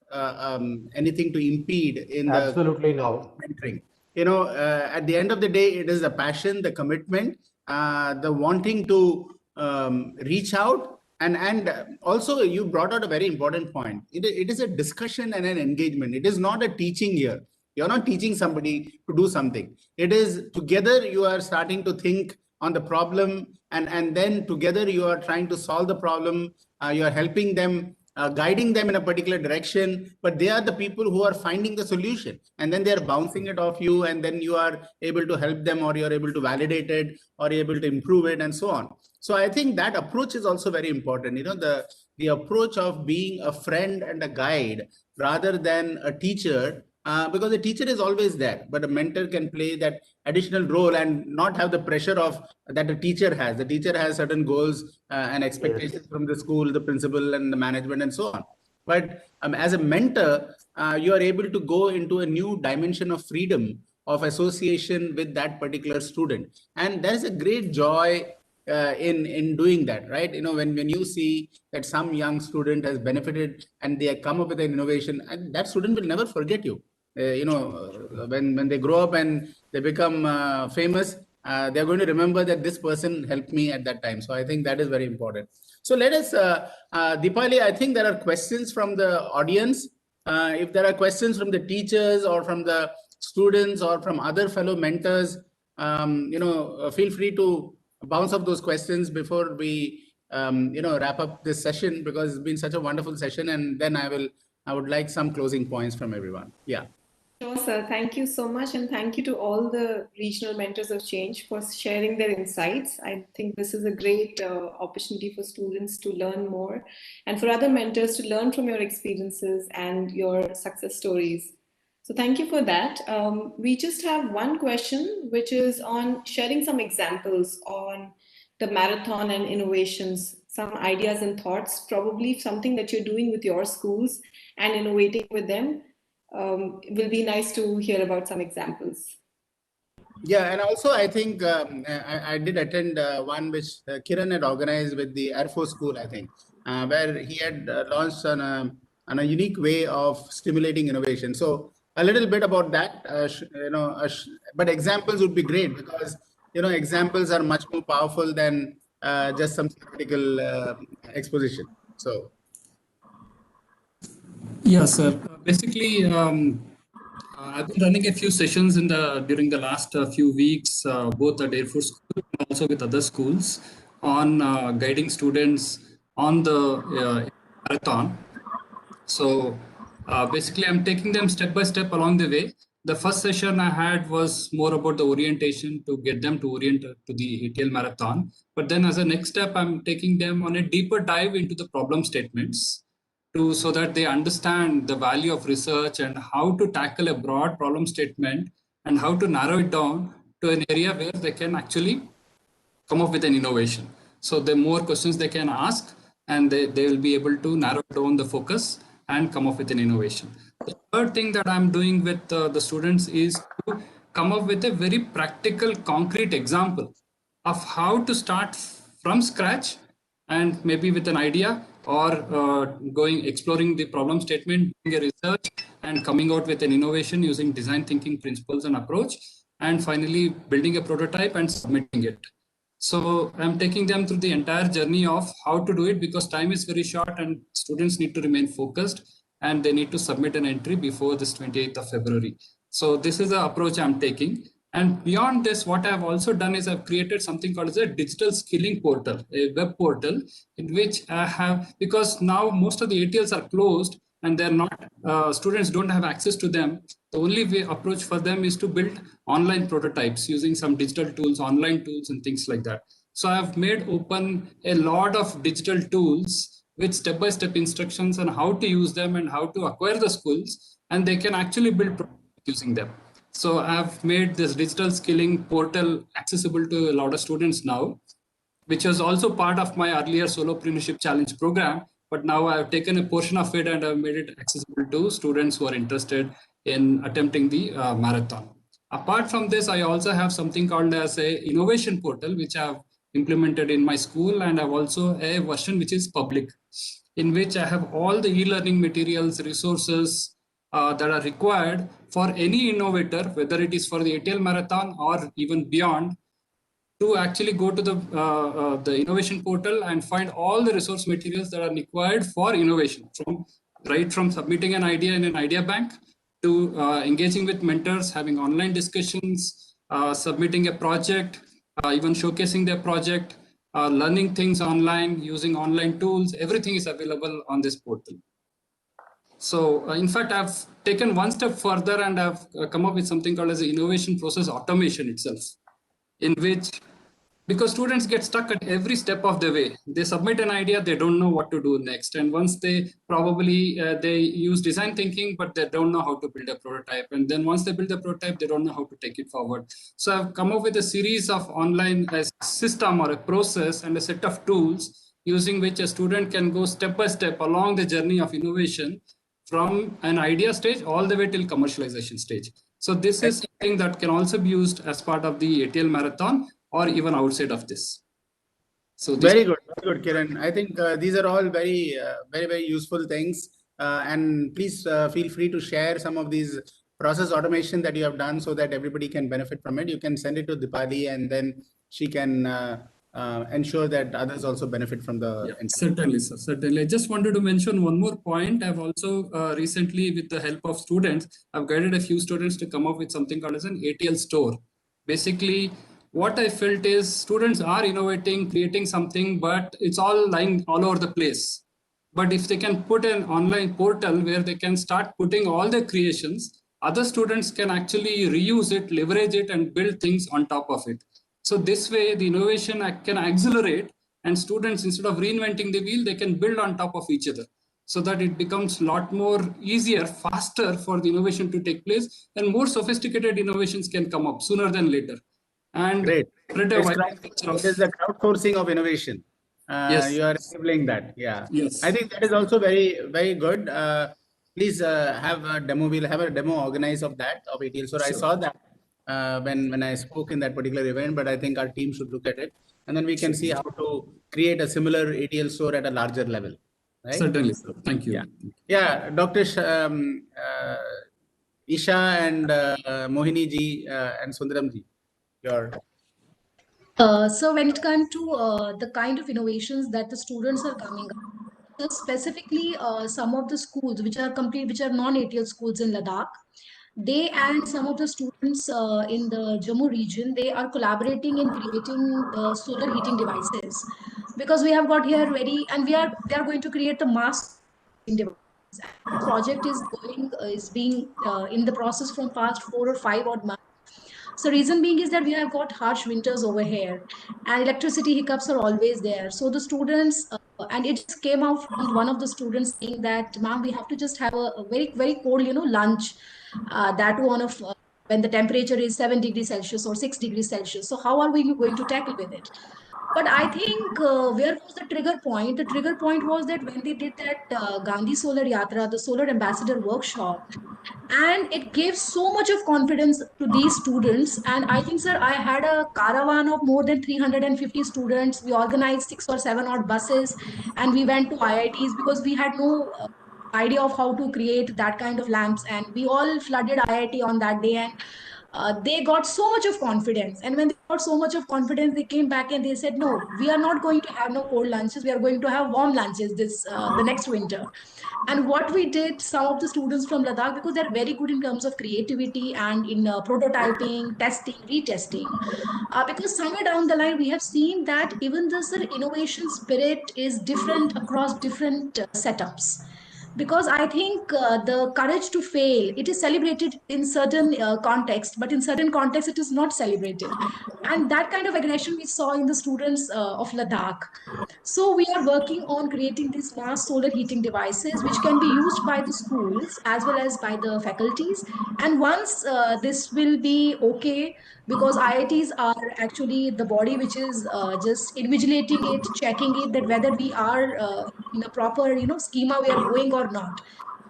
anything to impede in Absolutely no. mentoring. At the end of the day, it is the passion, the commitment, the wanting to reach out. And also, you brought out a very important point. It is a discussion and an engagement. It is not a teaching here. You're not teaching somebody to do something. It is together you are starting to think on the problem, and then together you are trying to solve the problem. You are helping them, guiding them in a particular direction, but they are the people who are finding the solution, and then they are bouncing it off you, and then you are able to help them, or you are able to validate it, or able to improve it, and so on. So I think that approach is also very important. The approach of being a friend and a guide rather than a teacher, because the teacher is always there, but a mentor can play that additional role and not have the pressure of that the teacher has. The teacher has certain goals and expectations from the school, the principal, and the management, and so on. But as a mentor, you are able to go into a new dimension of freedom of association with that particular student, and there is a great joy in doing that, right? When you see that some young student has benefited and they have come up with an innovation, and that student will never forget you. When they grow up and they become famous, they're going to remember that this person helped me at that time. So I think that is very important. So let us, Deepali, I think there are questions from the audience. If there are questions from the teachers or from the students or from other fellow mentors, feel free to bounce off those questions before we wrap up this session, because it's been such a wonderful session. And then I would like some closing points from everyone. Yeah. Sure, sir. Thank you so much. And thank you to all the regional mentors of change for sharing their insights. I think this is a great opportunity for students to learn more and for other mentors to learn from your experiences and your success stories. So thank you for that. We just have one question, which is on sharing some examples on the marathon and innovations, some ideas and thoughts, probably something that you're doing with your schools and innovating with them. Will be nice to hear about some examples. Yeah, and also I think I did attend one which Kiran had organized with the Air Force School, I think, where he had launched on a unique way of stimulating innovation. So a little bit about that, but examples would be great because examples are much more powerful than just some theoretical exposition. So. Yes, sir. Basically, I've been running a few sessions during the last few weeks, both at Air Force School and also with other schools, on guiding students on the marathon. So basically, I'm taking them step by step along the way. The first session I had was more about the orientation to get them to orient to the ATL Marathon. But then as a next step, I'm taking them on a deeper dive into the problem statements so that they understand the value of research and how to tackle a broad problem statement and how to narrow it down to an area where they can actually come up with an innovation. So the more questions they can ask, and they will be able to narrow down the focus and come up with an innovation. The third thing that I'm doing with the students is to come up with a very practical, concrete example of how to start from scratch and maybe with an idea or exploring the problem statement, doing a research and coming out with an innovation using design thinking principles and approach, and finally building a prototype and submitting it. So I'm taking them through the entire journey of how to do it because time is very short and students need to remain focused and they need to submit an entry before this 28th of February. So this is the approach I'm taking. And beyond this, what I've also done is I've created something called as a digital skilling portal, a web portal in which I have, because now most of the ATLs are closed and they're not, students don't have access to them. The only way approach for them is to build online prototypes using some digital tools, online tools and things like that. So I've made open a lot of digital tools with step-by-step instructions on how to use them and how to acquire the skills, and they can actually build prototypes using them. So I've made this digital skilling portal accessible to a lot of students now, which was also part of my earlier Solopreneurship Challenge program. But now I've taken a portion of it and I've made it accessible to students who are interested in attempting the marathon. Apart from this, I also have something called as a innovation portal, which I've implemented in my school, and I've also a version which is public, in which I have all the e-learning materials, resources that are required for any innovator, whether it is for the ATL Marathon or even beyond, to actually go to the innovation portal and find all the resource materials that are required for innovation, from submitting an idea in an idea bank to engaging with mentors, having online discussions, submitting a project, even showcasing their project, learning things online, using online tools. Everything is available on this portal. So in fact, I've taken one step further and I've come up with something called as the innovation process automation itself, in which, because students get stuck at every step of the way, they submit an idea, they don't know what to do next, and once they probably they use design thinking, but they don't know how to build a prototype, and then once they build a prototype, they don't know how to take it forward. So I've come up with a series of online system or a process and a set of tools using which a student can go step by step along the journey of innovation from an idea stage all the way till commercialization stage. So this is something that can also be used as part of the ATL Marathon or even outside of this. So very good, Kiran. I think these are all very, very useful things. And please feel free to share some of these process automation that you have done so that everybody can benefit from it. You can send it to Dipali and then she can ensure that others also benefit from the. Yeah, certainly, sir. Certainly. I just wanted to mention one more point. I've also recently, with the help of students, I've guided a few students to come up with something called as an ATL store. Basically, what I felt is students are innovating, creating something, but it's all lying all over the place. But if they can put an online portal where they can start putting all their creations, other students can actually reuse it, leverage it, and build things on top of it. So this way, the innovation can accelerate, and students, instead of reinventing the wheel, they can build on top of each other, so that it becomes a lot more easier, faster for the innovation to take place, and more sophisticated innovations can come up sooner than later. And great. It is the crowdsourcing of innovation. Yes. You are enabling that. Yeah. Yes. I think that is also very, very good. Please have a demo. We'll have a demo organized of that, of ATL. So sure. I saw that when I spoke in that particular event, but I think our team should look at it, and then we can see how to create a similar ATL store at a larger level. Right? Certainly, sir. Thank you. Yeah, Dr. Isha and Mohini ji and Sundaram ji, your. So when it comes to the kind of innovations that the students are coming up, so specifically some of the schools which are non-ATL schools in Ladakh, they and some of the students in the Jammu region, they are collaborating in creating the solar heating devices, because we have got here they are going to create the mass heating devices. And this project is being in the process from past 4 or 5 odd months. So reason being is that we have got harsh winters over here, and electricity hiccups are always there. So the students, and it just came out from one of the students saying that, "Ma'am, we have to just have a very very cold, lunch, that one of when the temperature is 7 degrees Celsius or 6 degrees Celsius. So how are we going to tackle with it?" But I think where was the trigger point? The trigger point was that when they did that Gandhi Solar Yatra, the Solar Ambassador workshop, and it gave so much of confidence to these students. And I think, sir, I had a caravan of more than 350 students. We organized 6 or 7 odd buses, and we went to IITs because we had no idea of how to create that kind of lamps, and we all flooded IIT on that day. And they got so much of confidence, and when they got so much of confidence, they came back and they said, "No, we are not going to have no cold lunches, we are going to have warm lunches this the next winter." And what we did, some of the students from Ladakh, because they're very good in terms of creativity and in prototyping, testing, retesting, because somewhere down the line we have seen that even this innovation spirit is different across different setups. Because I think the courage to fail, it is celebrated in certain context, but in certain contexts it is not celebrated. And that kind of aggression we saw in the students of Ladakh. So we are working on creating these mass solar heating devices, which can be used by the schools as well as by the faculties. And once this will be okay, because IITs are actually the body which is just invigilating it, checking it, that whether we are in a proper, schema we are going or not.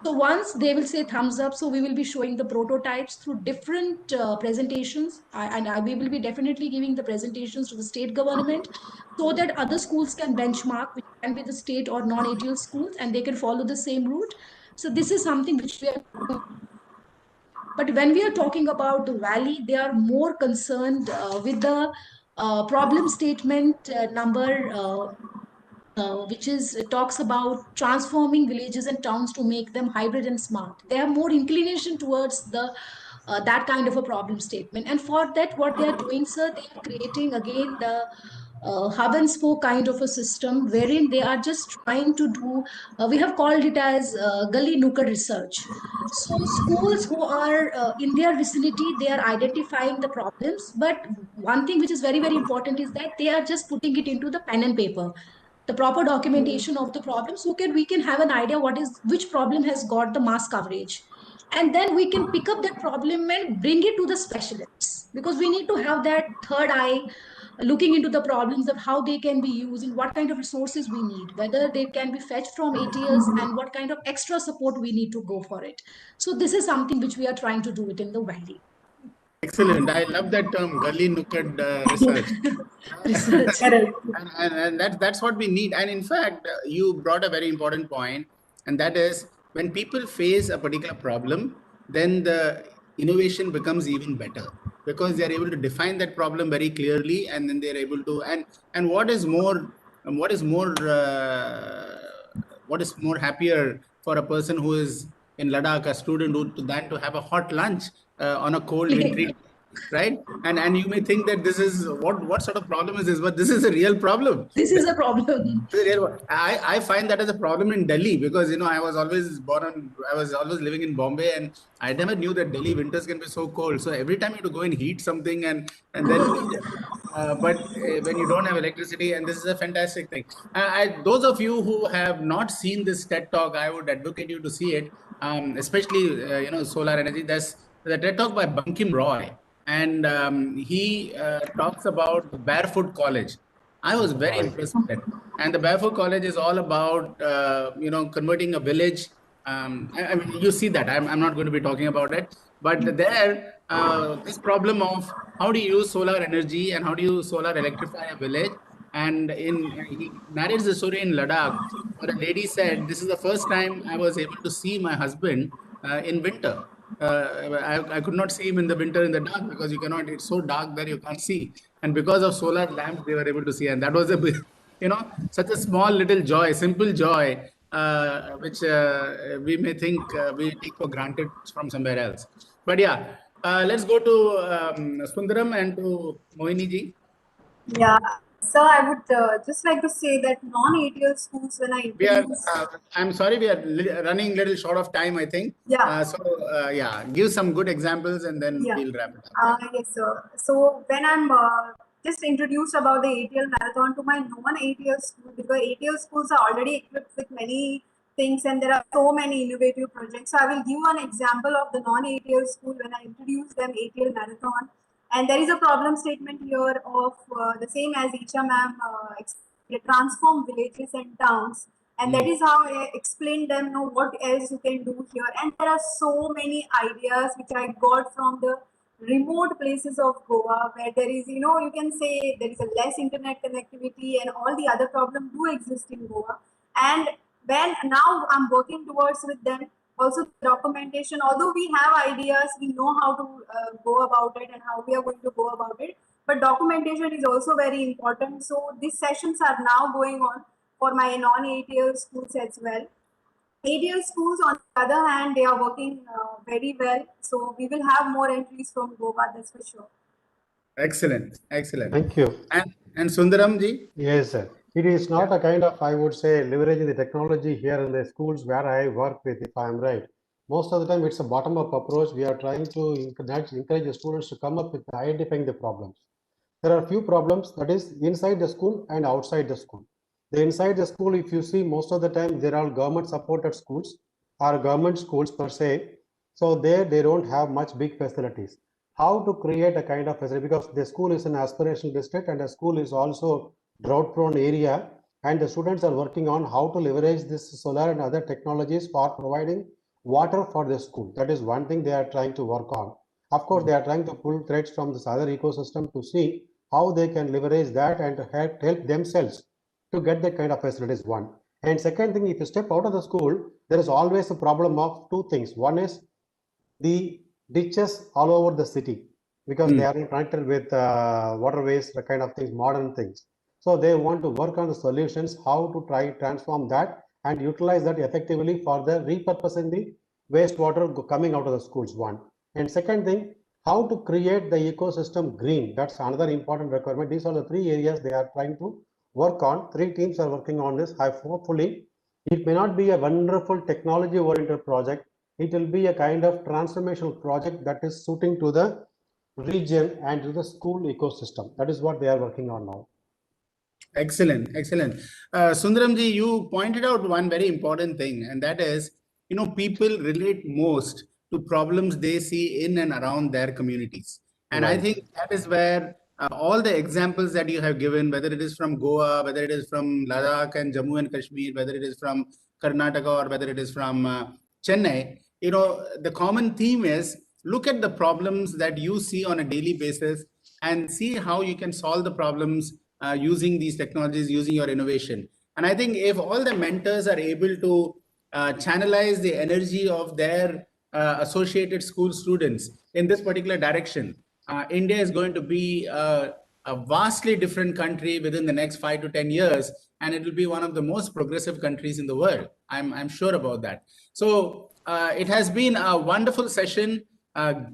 So once they will say thumbs up, so we will be showing the prototypes through different presentations, we will be definitely giving the presentations to the state government, so that other schools can benchmark, which can be the state or non-ATL schools, and they can follow the same route. So this is something which we are. But when we are talking about the valley, they are more concerned with the problem statement number which is talks about transforming villages and towns to make them hybrid and smart. They have more inclination towards the that kind of a problem statement. And for that, what they are doing, sir, they are creating again the hub and spoke kind of a system, wherein they are just trying to do, we have called it as gully nukkad research. So schools who are in their vicinity, they are identifying the problems. But one thing which is very, very important is that they are just putting it into the pen and paper, the proper documentation of the problem, so we can have an idea which problem has got the mass coverage. And then we can pick up that problem and bring it to the specialists, because we need to have that third eye looking into the problems of how they can be used and what kind of resources we need, whether they can be fetched from ATLs, and what kind of extra support we need to go for it. So this is something which we are trying to do it in the valley. Excellent. I love that term, gully nukkad research. Research. And that's what we need. And in fact, you brought a very important point, and that is when people face a particular problem, then the innovation becomes even better, because they are able to define that problem very clearly, and then they're able to. And what is more happier for a person who is in Ladakh, a student, than to have a hot lunch on a cold wintry day, right? And you may think that this is what sort of problem is this, but this is a real problem. This is a problem. I find that as a problem in Delhi, because I was always living in Bombay, and I never knew that Delhi winters can be so cold. So every time you have to go and heat something, and then but when you don't have electricity, and this is a fantastic thing. Those of you who have not seen this TED Talk, I would advocate you to see it, especially solar energy. There's the TED Talk by Bankim Roy, and he talks about the Barefoot College. I was very impressed with it. And the Barefoot College is all about converting a village. I mean, you see that. I'm not going to be talking about it. But there, this problem of how do you use solar energy and how do you solar electrify a village. And he narrates the story in Ladakh, where a lady said, "This is the first time I was able to see my husband in winter. I could not see him in the winter in the dark because you cannot. It's so dark that you can't see. And because of solar lamps, they were able to see. And that was a big, such a small little joy, simple joy, which we may think we take for granted from somewhere else. But yeah, let's go to Sundaram and to Mohini ji. Yeah. So I would just like to say that non-ATL schools, when I We are. introduce, I'm sorry, we are running a little short of time, I think. yeah. Yeah, give some good examples and then Yeah. we'll wrap it up. Yes, sir. So when I'm just introduced about the ATL Marathon to my non-ATL school, because ATL schools are already equipped with many things and there are so many innovative projects. So I will give one example of the non-ATL school when I introduce them ATL Marathon. And there is a problem statement here of the same as Isha ma'am transform villages and towns. And that is how I explained them, what else you can do here. And there are so many ideas which I got from the remote places of Goa, where there is, you can say there is a less internet connectivity and all the other problems do exist in Goa. And when now I'm working towards with them, also documentation, although we have ideas, we know how to go about it and how we are going to go about it. But documentation is also very important. So these sessions are now going on for my non-ATL schools as well. ATL schools, on the other hand, they are working very well. So we will have more entries from Goa, that's for sure. Excellent, excellent. Thank you. And Sundaram ji? Yes, sir. It is not a kind of, I would say, leveraging the technology here in the schools where I work with, if I am right. Most of the time, it's a bottom-up approach. We are trying to encourage the students to come up with identifying the problems. There are few problems, that is inside the school and outside the school. The inside the school, if you see, most of the time there are government supported schools or government schools per se. So there they don't have much big facilities. How to create a kind of facility, because the school is an aspirational district and the school is also drought prone area, and the students are working on how to leverage this solar and other technologies for providing water for the school. That is one thing they are trying to work on. Of course, they are trying to pull threads from this other ecosystem to see how they can leverage that and help themselves to get that kind of facilities, one. And second thing, if you step out of the school, there is always a problem of two things. One is the ditches all over the city, because they are not connected with waterways, the kind of things, modern things. So they want to work on the solutions, how to try transform that and utilize that effectively for the repurposing the wastewater coming out of the schools, one. And second thing, how to create the ecosystem green. That's another important requirement. These are the three areas they are trying to work on. Three teams are working on this. Hopefully, it may not be a wonderful technology oriented project. It will be a kind of transformational project that is suiting to the region and to the school ecosystem. That is what they are working on now. Excellent, excellent. Sundaramji, you pointed out one very important thing, and that is, people relate most to problems they see in and around their communities. And I think that is where all the examples that you have given, whether it is from Goa, whether it is from Ladakh and Jammu and Kashmir, whether it is from Karnataka or whether it is from Chennai, the common theme is look at the problems that you see on a daily basis and see how you can solve the problems using these technologies, using your innovation. And I think if all the mentors are able to channelize the energy of their associated school students in this particular direction, India is going to be a vastly different country within the next 5 to 10 years, and it will be one of the most progressive countries in the world. I'm sure about that. So it has been a wonderful session,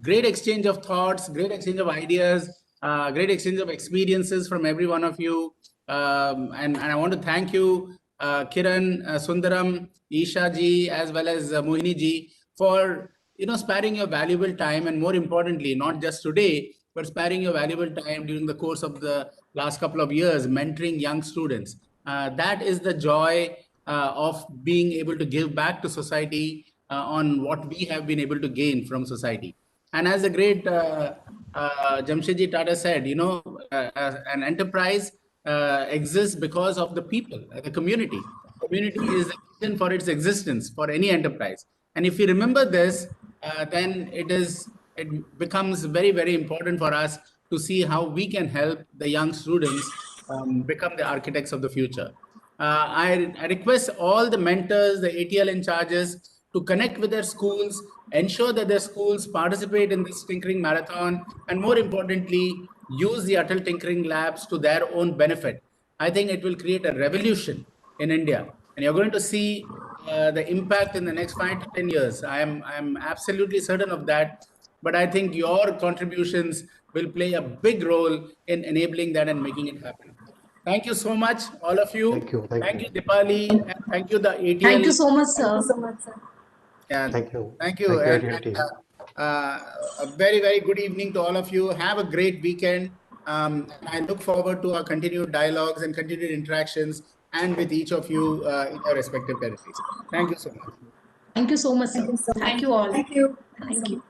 great exchange of thoughts, great exchange of ideas, great exchange of experiences from every one of you. And I want to thank you, Kiran, Sundaram, Isha ji, as well as Mohini ji, for sparing your valuable time, and more importantly, not just today, but sparing your valuable time during the course of the last couple of years, mentoring young students. That is the joy of being able to give back to society on what we have been able to gain from society. And as the great Jamshedji Tata said, an enterprise exists because of the people, the community. Community is the reason for its existence for any enterprise. And if you remember this, then it is it becomes very, very important for us to see how we can help the young students become the architects of the future. I request all the mentors, the ATL in charges, to connect with their schools, ensure that their schools participate in this tinkering marathon, and more importantly, use the Atal Tinkering Labs to their own benefit. I think it will create a revolution in India, and you're going to see the impact in the next 5 to 10 years. I'm absolutely certain of that. But I think your contributions will play a big role in enabling that and making it happen. Thank you so much, all of you. Thank you. Dipali, and thank you, the ATL. Thank you so much, Thank sir. you so much, sir. Yeah, Thank you. Thank you. Thank you, And, ATL team. a very, very good evening to all of you. Have a great weekend. And I look forward to our continued dialogues and continued interactions and with each of you in your respective territories. Thank you so much. Thank you so much, sir. Thank you so much. Thank you all. Thank you. Thank you.